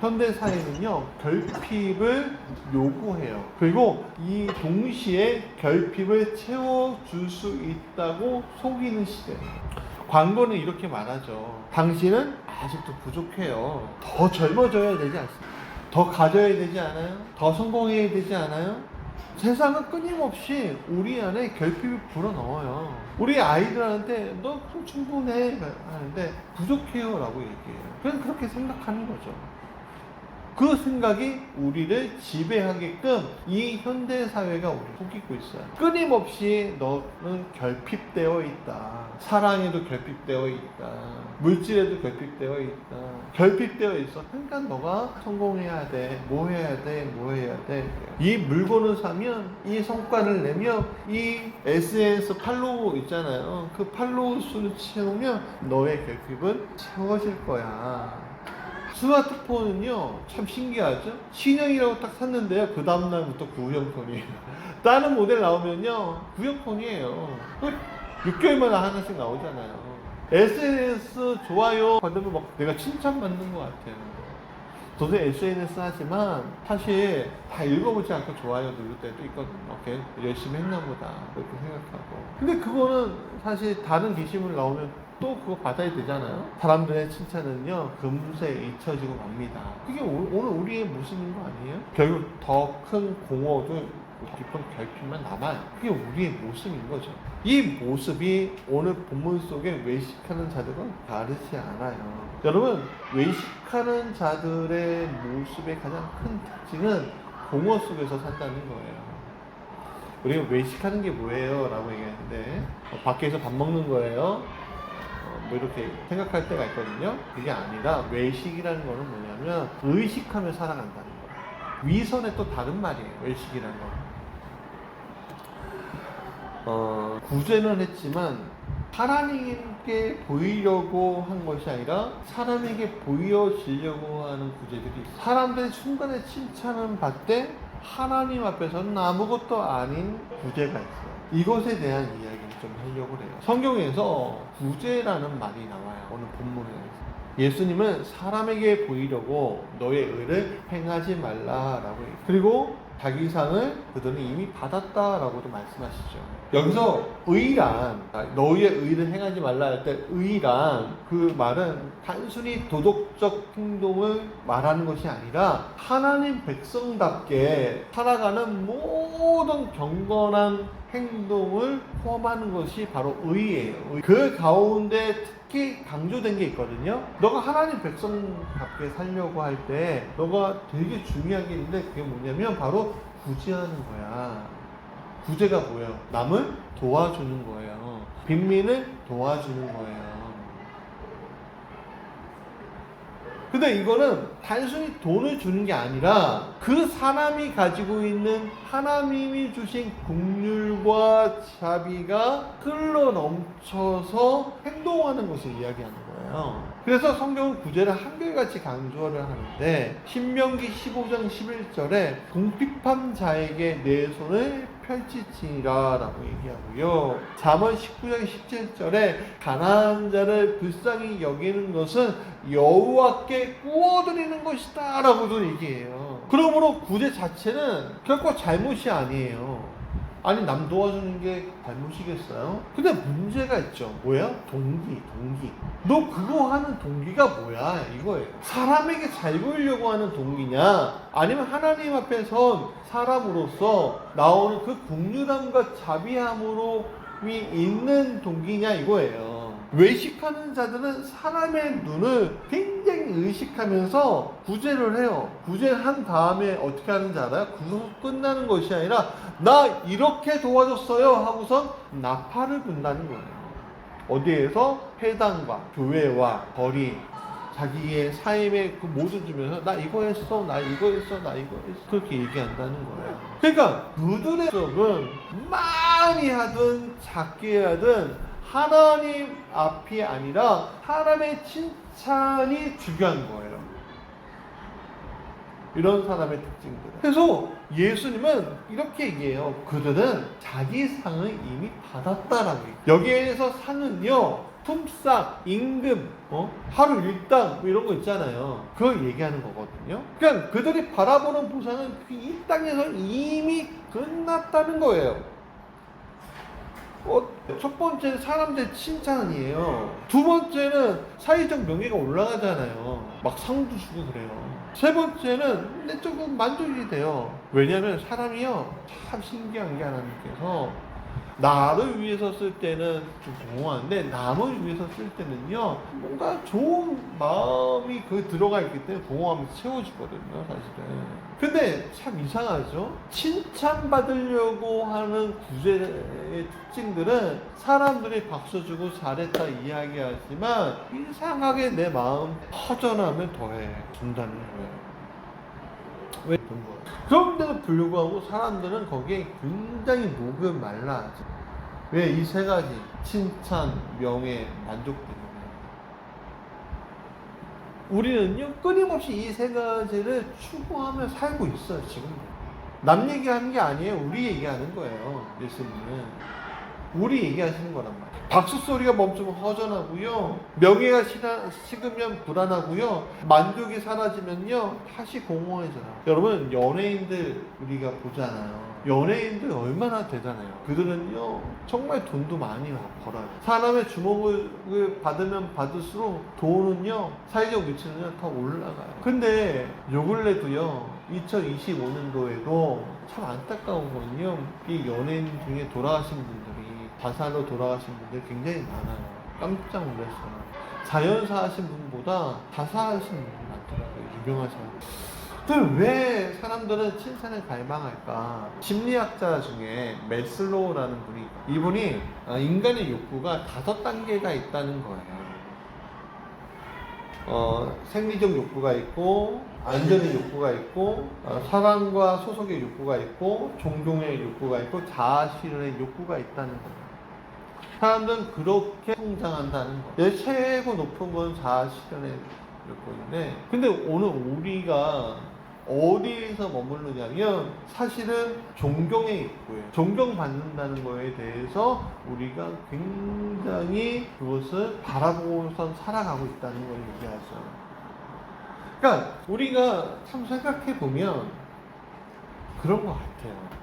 현대 사회는요, 결핍을 요구해요. 그리고 이 동시에 결핍을 채워줄 수 있다고 속이는 시대예요. 광고는 이렇게 말하죠. 당신은 아직도 부족해요. 더 젊어져야 되지 않습니까? 더 가져야 되지 않아요? 더 성공해야 되지 않아요? 세상은 끊임없이 우리 안에 결핍을 불어넣어요. 우리 아이들한테 너 충분해 하는데 부족해요 라고 얘기해요. 그냥 그렇게 생각하는 거죠. 그 생각이 우리를 지배하게끔 이 현대사회가 우리를 속이고 있어요. 끊임없이 너는 결핍되어 있다. 사랑에도 결핍되어 있다. 물질에도 결핍되어 있다. 결핍되어 있어. 그러니까 너가 성공해야 돼. 뭐 해야 돼. 뭐 해야 돼. 이 물건을 사면, 이 성과를 내면, 이 SNS 팔로우 있잖아요. 그 팔로우 수를 채우면 너의 결핍은 채워질 거야. 스마트폰은요, 참 신기하죠? 신형이라고 딱 샀는데요, 그 다음날부터 구형폰이에요. 다른 모델 나오면요, 구형폰이에요. 6개월마다 하나씩 나오잖아요. SNS 좋아요 받으면 막 내가 칭찬받는 것 같아요. 저도 SNS 하지만 사실 다 읽어보지 않고 좋아요 누를 때도 있거든요. 걔 열심히 했나 보다 그렇게 생각하고. 근데 그거는 사실 다른 게시물 나오면 또 그거 받아야 되잖아요. 사람들의 칭찬은요 금세 잊혀지고 맙니다. 그게 오늘 우리의 모습인 거 아니에요? 결국 더 큰 공허도 깊은 결핍만 남아요. 그게 우리의 모습인 거죠. 이 모습이 오늘 본문 속에 외식하는 자들은 다르지 않아요. 여러분, 외식하는 자들의 모습의 가장 큰 특징은 공허 속에서 산다는 거예요. 우리가 외식하는 게 뭐예요? 라고 얘기하는데 밖에서 밥 먹는 거예요? 뭐 이렇게 생각할 때가 있거든요. 그게 아니라 외식이라는 거는 뭐냐면 의식하며 살아간다는 거예요. 위선의 또 다른 말이에요. 외식이라는 거. 구제는 했지만 하나님께 보이려고 한 것이 아니라 사람에게 보여지려고 하는 구제들이 있어요. 사람들이 순간에 칭찬을 받되 하나님 앞에서는 아무것도 아닌 구제가 있어요. 이것에 대한 이야기를 좀 하려고 해요. 성경에서 구제라는 말이 나와요. 오늘 본문에서. 예수님은 사람에게 보이려고 너의 의를 행하지 말라라고 해요. 그리고 자기 상을 그들은 이미 받았다라고도 말씀하시죠. 여기서 의란, 너의 의를 행하지 말라 할 때 의란 그 말은 단순히 도덕적 행동을 말하는 것이 아니라 하나님 백성답게 살아가는 모든 경건한 행동을 포함하는 것이 바로 의예요. 그 가운데 특히 강조된 게 있거든요. 너가 하나님 백성답게 살려고 할 때 너가 되게 중요한 게 있는데 그게 뭐냐면 바로 구제하는 거야. 구제가 뭐예요? 남을 도와주는 거예요. 빈민을 도와주는 거예요. 근데 이거는 단순히 돈을 주는 게 아니라 그 사람이 가지고 있는 하나님이 주신 긍휼과 자비가 흘러 넘쳐서 행동하는 것을 이야기하는 거예요. 그래서 성경은 구제를 한결같이 강조를 하는데 신명기 15장 11절에 궁핍한 자에게 내 손을 펼치지라 라고 얘기하고요. 잠언 19장 17절에 가난한 자를 불쌍히 여기는 것은 여호와께 구워드리는 것이다 라고도 얘기해요. 그러므로 구제 자체는 결코 잘못이 아니에요. 아니 남 도와주는 게 잘못이겠어요? 근데 문제가 있죠. 뭐야? 동기. 너 그거 하는 동기가 뭐야? 이거예요. 사람에게 잘 보이려고 하는 동기냐? 아니면 하나님 앞에 선 사람으로서 나오는 그 긍휼함과 자비함으로 있는 동기냐? 이거예요. 외식하는 자들은 사람의 눈을 굉장히 의식하면서 구제를 해요. 구제를 한 다음에 어떻게 하는지 알아요? 그거 끝나는 것이 아니라 나 이렇게 도와줬어요 하고선 나팔을 분다는 거예요. 어디에서? 회당과 교회와 거리, 자기의 삶의 그 모든 주면서 나 이거 했어, 나 이거 했어, 나 이거 했어 그렇게 얘기한다는 거예요. 그러니까 그들의 적은 많이 하든 작게 하든 하나님 앞이 아니라 사람의 칭찬이 중요한 거예요. 이런 사람의 특징들. 그래서 예수님은 이렇게 얘기해요. 그들은 자기 상을 이미 받았다라고 얘기해요. 여기에서 상은요 품삯, 임금, 하루 일당 뭐 이런 거 있잖아요. 그걸 얘기하는 거거든요. 그러니까 그들이 바라보는 보상은 이 땅에서 이미 끝났다는 거예요. 첫 번째는 사람들의 칭찬이에요. 두 번째는 사회적 명예가 올라가잖아요. 막 상도 주고 그래요. 세 번째는 내적으로 만족이 돼요. 왜냐하면 사람이요, 참 신기한 게 하나님께서 나를 위해서 쓸 때는 좀 공허한데 남을 위해서 쓸 때는요 뭔가 좋은 마음이 그 들어가 있기 때문에 공허함이 채워지거든요, 사실은. 근데 참 이상하죠? 칭찬받으려고 하는 구제의 특징들은 사람들이 박수 주고 잘했다 이야기하지만 이상하게 내 마음 허전하면 더해 준다는 거예요. 왜 그런 거예요? 그런데도 불구하고 사람들은 거기에 굉장히 목을 말라하죠. 왜? 이 세 가지: 칭찬, 명예, 만족 때문에. 우리는요 끊임없이 이 세 가지를 추구하며 살고 있어요. 지금 남 얘기하는 게 아니에요. 우리 얘기하는 거예요. 예수님은 우리 얘기하시는 거란 말이에요. 박수 소리가 멈추면 허전하고요, 명예가 식으면 불안하고요, 만족이 사라지면요 다시 공허해져요. 여러분, 연예인들 우리가 보잖아요. 연예인들 얼마나 대단해요. 그들은요 정말 돈도 많이 벌어요. 사람의 주목을 받으면 받을수록 돈은요, 사회적 위치는 더 올라가요. 근데 요 근래도요 2025년도에도 참 안타까운 건요, 이 연예인 중에 돌아가신 분들이, 자살로 돌아가신 분들 굉장히 많아요. 깜짝 놀랐어요. 자연사 하신 분보다 자살하신 분들이 많더라고요. 유명한 사람. 왜 사람들은 칭찬을 갈망할까? 심리학자 중에 메슬로우라는 분이, 이분이 인간의 욕구가 5단계가 있다는 거예요. 생리적 욕구가 있고, 안전의 욕구가 있고, 사랑과 소속의 욕구가 있고, 존경의 욕구가 있고, 자아실현의 욕구가 있다는 거예요. 사람들은 그렇게 성장한다는 거예요. 최고 높은 건 자아실현의 욕구인데, 근데 오늘 우리가 어디에서 머무르냐면 사실은 존경의 욕구예요. 존경받는다는 거에 대해서 우리가 굉장히 그것을 바라보고선 살아가고 있다는 걸 얘기하죠. 그러니까 우리가 참 생각해 보면 그런 것 같아요.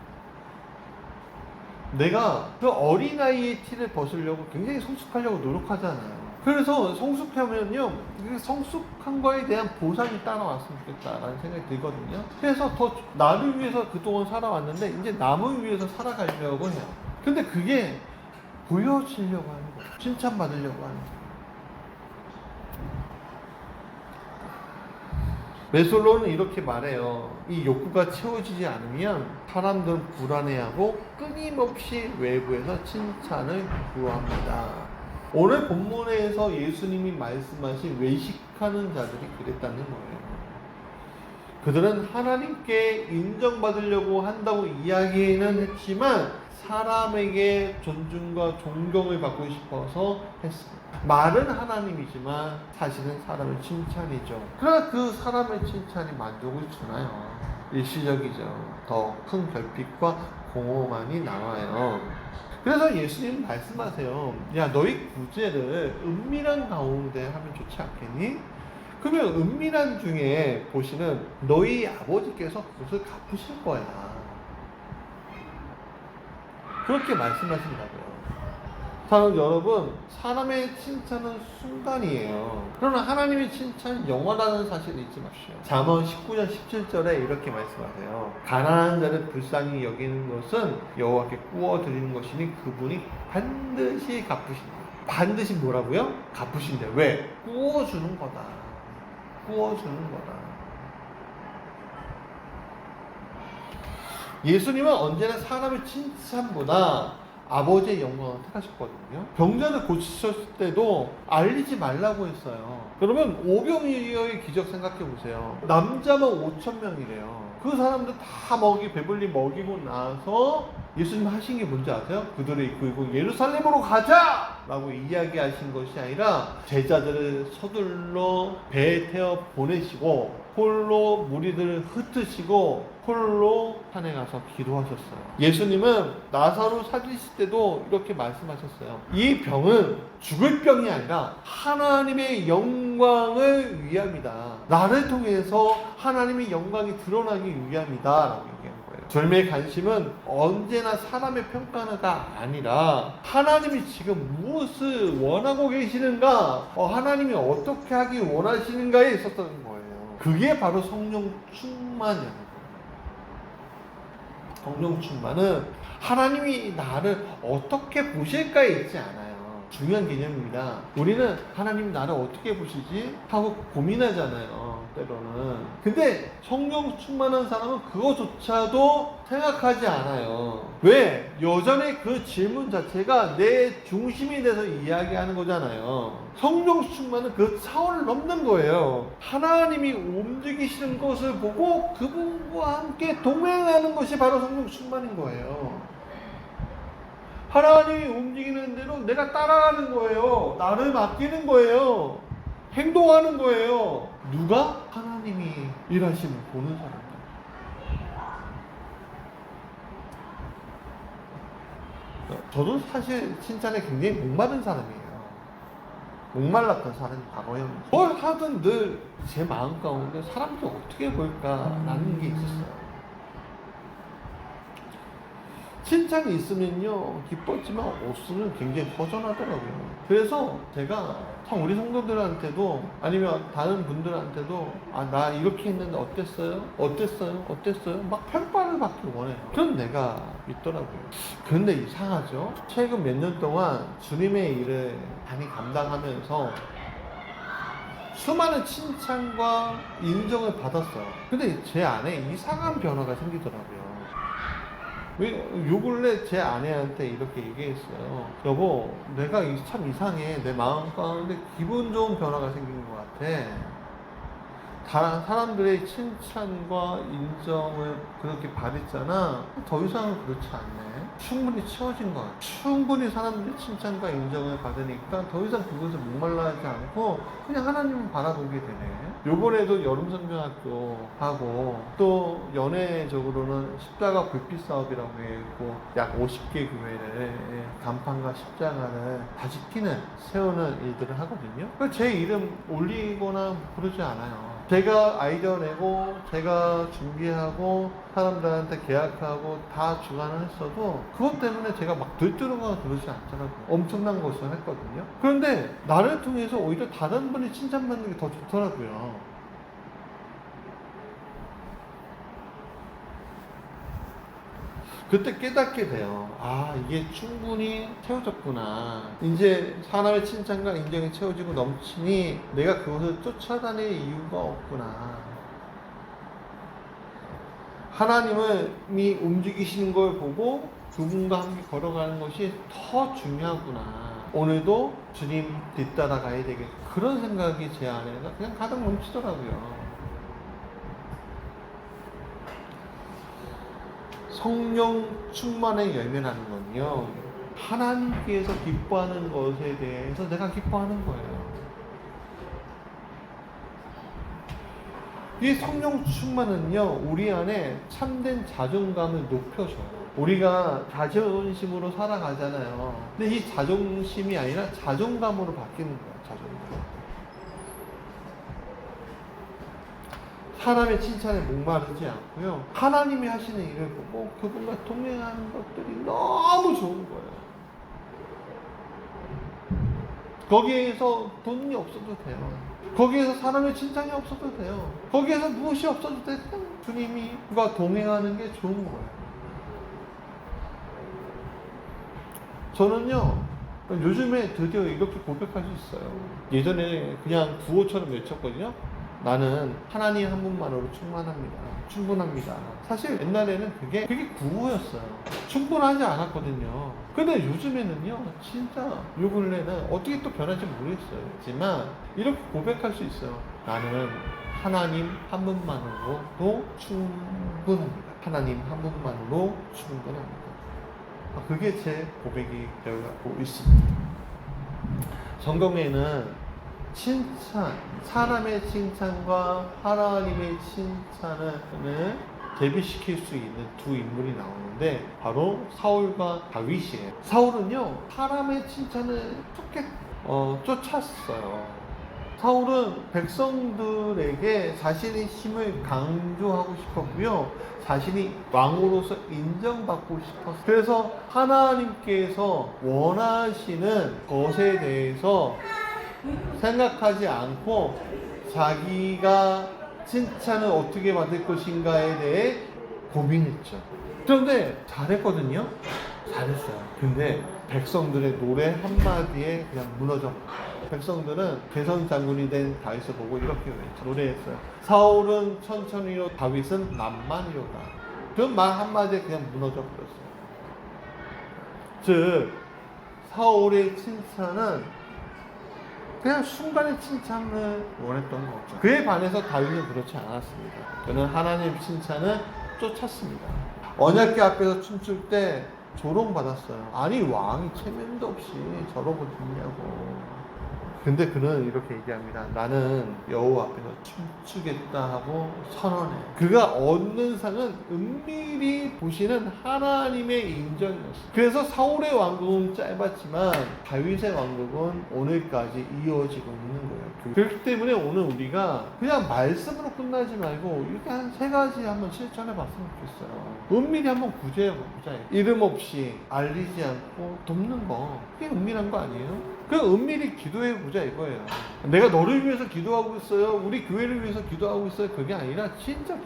내가 그 어린아이의 티를 벗으려고 굉장히 성숙하려고 노력하잖아요. 그래서 성숙하면요, 성숙한 거에 대한 보상이 따라왔으면 좋겠다라는 생각이 들거든요. 그래서 더 나를 위해서 그동안 살아왔는데 이제 남을 위해서 살아가려고 해요. 근데 그게 보여지려고 하는 거예요. 칭찬받으려고 하는 거예요. 메슬로우는 이렇게 말해요. 이 욕구가 채워지지 않으면 사람들은 불안해하고 끊임없이 외부에서 칭찬을 구합니다. 오늘 본문에서 예수님이 말씀하신 외식하는 자들이 그랬다는 거예요. 그들은 하나님께 인정받으려고 한다고 이야기는 했지만 사람에게 존중과 존경을 받고 싶어서 했습니다. 말은 하나님이지만 사실은 사람의 칭찬이죠. 그러나 그 사람의 칭찬이 만족을 주나요? 일시적이죠. 더 큰 결핍과 공허만이 나와요. 그래서 예수님 말씀하세요. 야, 너희 구제를 은밀한 가운데 하면 좋지 않겠니? 그러면 은밀한 중에 보시는 너희 아버지께서 그것을 갚으실 거야. 그렇게 말씀하신다고요. 사랑 여러분, 사람의 칭찬은 순간이에요. 그러나 하나님의 칭찬은 영원하다는 사실을 잊지 마십시오. 잠언 19장 17절에 이렇게 말씀하세요. 가난한 자를 불쌍히 여기는 것은 여호와께 구워드리는 것이니 그분이 반드시 갚으신다. 반드시 뭐라고요? 갚으신다. 왜? 구워주는 거다. 구워주는 거다. 예수님은 언제나 사람의 칭찬보다 아버지의 영광을 택하셨거든요. 병자를 고치셨을 때도 알리지 말라고 했어요. 그러면 오병이어의 기적 생각해 보세요. 남자만 5,000명이래요. 그 사람들 다 배불리 먹이고 나서 예수님 하신 게 뭔지 아세요? 그들을 이끌고 예루살렘으로 가자! 라고 이야기하신 것이 아니라 제자들을 서둘러 배에 태워 보내시고 홀로 무리들을 흩으시고 홀로 산에 가서 기도하셨어요. 예수님은 나사로 살리실 때도 이렇게 말씀하셨어요. 이 병은 죽을 병이 아니라 하나님의 영광을 위함이다. 나를 통해서 하나님의 영광이 드러나기 위함이다 라고 얘기한 거예요. 주님의 관심은 언제나 사람의 평가가 아니라 하나님이 지금 무엇을 원하고 계시는가, 하나님이 어떻게 하기 원하시는가에 있었던 거예요. 그게 바로 성령 충만이라는 거예요. 성령 충만은 하나님이 나를 어떻게 보실까에 있지 않아요. 중요한 개념입니다. 우리는 하나님 나를 어떻게 보시지? 하고 고민하잖아요. 때로는. 근데 성령 충만한 사람은 그거조차도 생각하지 않아요. 왜? 여전히 그 질문 자체가 내 중심이 돼서 이야기하는 거잖아요. 성령 충만은 그 차원을 넘는 거예요. 하나님이 움직이시는 것을 보고 그분과 함께 동행하는 것이 바로 성령 충만인 거예요. 하나님이 움직이는 대로 내가 따라가는 거예요. 나를 맡기는 거예요. 행동하는 거예요. 누가? 하나님이 일하시는 보는 사람들. 저도 사실 칭찬에 굉장히 목마른 사람이에요. 목말랐던 사람이 과거에 뭘 하든 늘 제 마음 가운데 사람들이 어떻게 볼까라는 게 있었어요. 칭찬이 있으면요 기뻤지만 없으면 굉장히 허전하더라고요. 그래서 제가 참 우리 성도들한테도 아니면 다른 분들한테도 나 이렇게 했는데 어땠어요? 어땠어요? 어땠어요? 막 평가를 받기 원해요. 그런 내가 있더라고요. 그런데 이상하죠? 최근 몇 년 동안 주님의 일을 많이 감당하면서 수많은 칭찬과 인정을 받았어요. 근데 제 안에 이상한 변화가 생기더라고요. 요 근래 제 아내한테 이렇게 얘기했어요. 여보, 내가 참 이상해. 내 마음 가운데 기분 좋은 변화가 생긴 것 같아. 다른 사람들의 칭찬과 인정을 그렇게 받았잖아. 더 이상은 그렇지 않네. 충분히 채워진 것 같아. 충분히 사람들의 칭찬과 인정을 받으니까 더 이상 그것을 목말라하지 않고 그냥 하나님을 바라보게 되네. 요번에도 여름성경학교 하고 또 연회적으로는 십자가 불빛 사업이라고 해고 약 50개 교회를 간판과 십자가를 다시 세우는 일들을 하거든요. 제 이름 올리거나 그러지 않아요. 제가 아이디어 내고 제가 준비하고 사람들한테 계약하고 다 주관을 했어도 그것 때문에 제가 막 들뜨거나 그러지 않더라고요. 엄청난 것을 했거든요. 그런데 나를 통해서 오히려 다른 분이 칭찬받는 게 더 좋더라고요. 그때 깨닫게 돼요. 이게 충분히 채워졌구나. 이제 사람의 칭찬과 인정이 채워지고 넘치니 내가 그것을 쫓아다닐 이유가 없구나. 하나님이 움직이시는 걸 보고 그분과 함께 걸어가는 것이 더 중요하구나. 오늘도 주님 뒤따라가야 되겠다. 그런 생각이 제 안에가 그냥 가득 넘치더라고요. 성령 충만의 열매라는 건요, 하나님께서 기뻐하는 것에 대해서 내가 기뻐하는 거예요. 이 성령 충만은요, 우리 안에 참된 자존감을 높여줘요. 우리가 자존심으로 살아가잖아요. 근데 이 자존심이 아니라 자존감으로 바뀌는 거예요. 자존감. 사람의 칭찬에 목마르지 않고요. 하나님이 하시는 일을 보고 그분과 동행하는 것들이 너무 좋은 거예요. 거기에서 돈이 없어도 돼요. 거기에서 사람의 칭찬이 없어도 돼요. 거기에서 무엇이 없어도 돼요. 주님과 동행하는 게 좋은 거예요. 저는요, 요즘에 드디어 이렇게 고백할 수 있어요. 예전에 그냥 구호처럼 외쳤거든요. 나는 하나님 한 분만으로 충분합니다. 사실 옛날에는 그게 구호였어요. 충분하지 않았거든요. 근데 요즘에는요, 진짜 요 근래는 어떻게 또 변할지 모르겠어요. 이렇게 고백할 수 있어요. 나는 하나님 한 분만으로도 충분합니다. 하나님 한 분만으로 충분합니다. 그게 제 고백이 되어가고 있습니다. 성경에는 칭찬, 사람의 칭찬과 하나님의 칭찬을 대비시킬 수 있는 두 인물이 나오는데 바로 사울과 다윗이에요. 사울은요 사람의 칭찬을 쫓았어요. 사울은 백성들에게 자신의 힘을 강조하고 싶었고요. 자신이 왕으로서 인정받고 싶었어요. 그래서 하나님께서 원하시는 것에 대해서 생각하지 않고 자기가 칭찬을 어떻게 받을 것인가에 대해 고민했죠. 그런데 잘했거든요. 잘했어요. 근데 백성들의 노래 한마디에 그냥 무너져. 백성들은 개선 장군이 된 다윗을 보고 이렇게 노래했어요. 사울은 천천히요, 다윗은 만만히로다. 그 말 한마디에 그냥 무너져 버렸어요. 즉 사울의 칭찬은 그냥 순간의 칭찬을 원했던 거죠. 그에 반해서 다윗은 그렇지 않았습니다. 그는 하나님의 칭찬을 쫓았습니다. 언약궤 앞에서 춤출 때 조롱받았어요. 아니 왕이 체면도 없이 저러고 있냐고. 근데 그는 이렇게 얘기합니다. 나는 여호와 앞에서 춤추겠다 하고 선언해. 그가 얻는 상은 은밀히 보시는 하나님의 인정이었어요. 그래서 사울의 왕국은 짧았지만 다윗의 왕국은 오늘까지 이어지고 있는 거예요. 그렇기 때문에 오늘 우리가 그냥 말씀으로 끝나지 말고 이렇게 한 3가지 한번 실천해 봤으면 좋겠어요. 은밀히 한번 구제해 보자. 이름 없이 알리지 않고 돕는 거, 그게 은밀한 거 아니에요? 그냥 은밀히 기도해 보자 이거예요. 내가 너를 위해서 기도하고 있어요, 우리 교회를 위해서 기도하고 있어요, 그게 아니라 진짜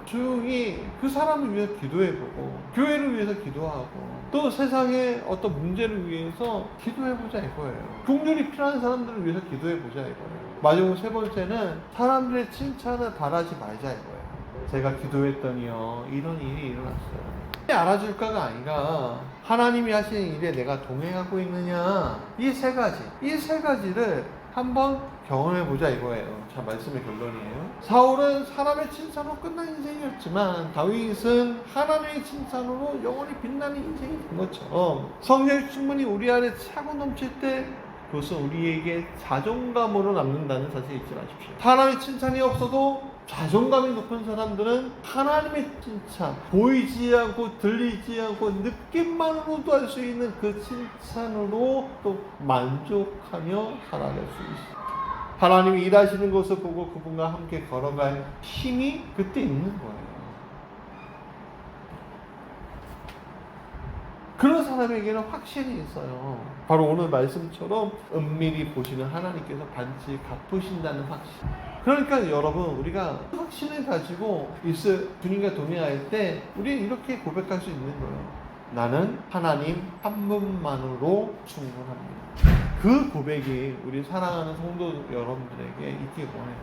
조용히 그 사람을 위해서 기도해 보고 교회를 위해서 기도하고 또 세상의 어떤 문제를 위해서 기도해 보자 이거예요. 긍휼이 필요한 사람들을 위해서 기도해 보자 이거예요. 마지막 3번째는 사람들의 칭찬을 바라지 말자 이거예요. 제가 기도했더니요 이런 일이 일어났어요. 알아줄까가 아니라 하나님이 하시는 일에 내가 동행하고 있느냐, 이 3가지를 한번 경험해 보자 이거예요. 자, 말씀의 결론이에요. 사울은 사람의 칭찬으로 끝난 인생이었지만 다윗은 하나님의 칭찬으로 영원히 빛나는 인생이 된 것처럼 성령의 충만히 우리 안에 차고 넘칠 때 그것은 우리에게 자존감으로 남는다는 사실을 잊지 마십시오. 하나님의 칭찬이 없어도 자존감이 높은 사람들은 하나님의 칭찬, 보이지 않고 들리지 않고 느낌만으로도 할 수 있는 그 칭찬으로 또 만족하며 살아갈 수 있어요. 하나님이 일하시는 것을 보고 그분과 함께 걸어갈 힘이 그때 있는 거예요. 그런 사람에게는 확신이 있어요. 바로 오늘 말씀처럼 은밀히 보시는 하나님께서 반드시 갚으신다는 확신. 그러니까 여러분, 우리가 확신을 가지고 주님과 동행할 때 우리는 이렇게 고백할 수 있는 거예요. 나는 하나님 한 분만으로 충분합니다. 그 고백이 우리 사랑하는 성도 여러분들에게 있길 원해요.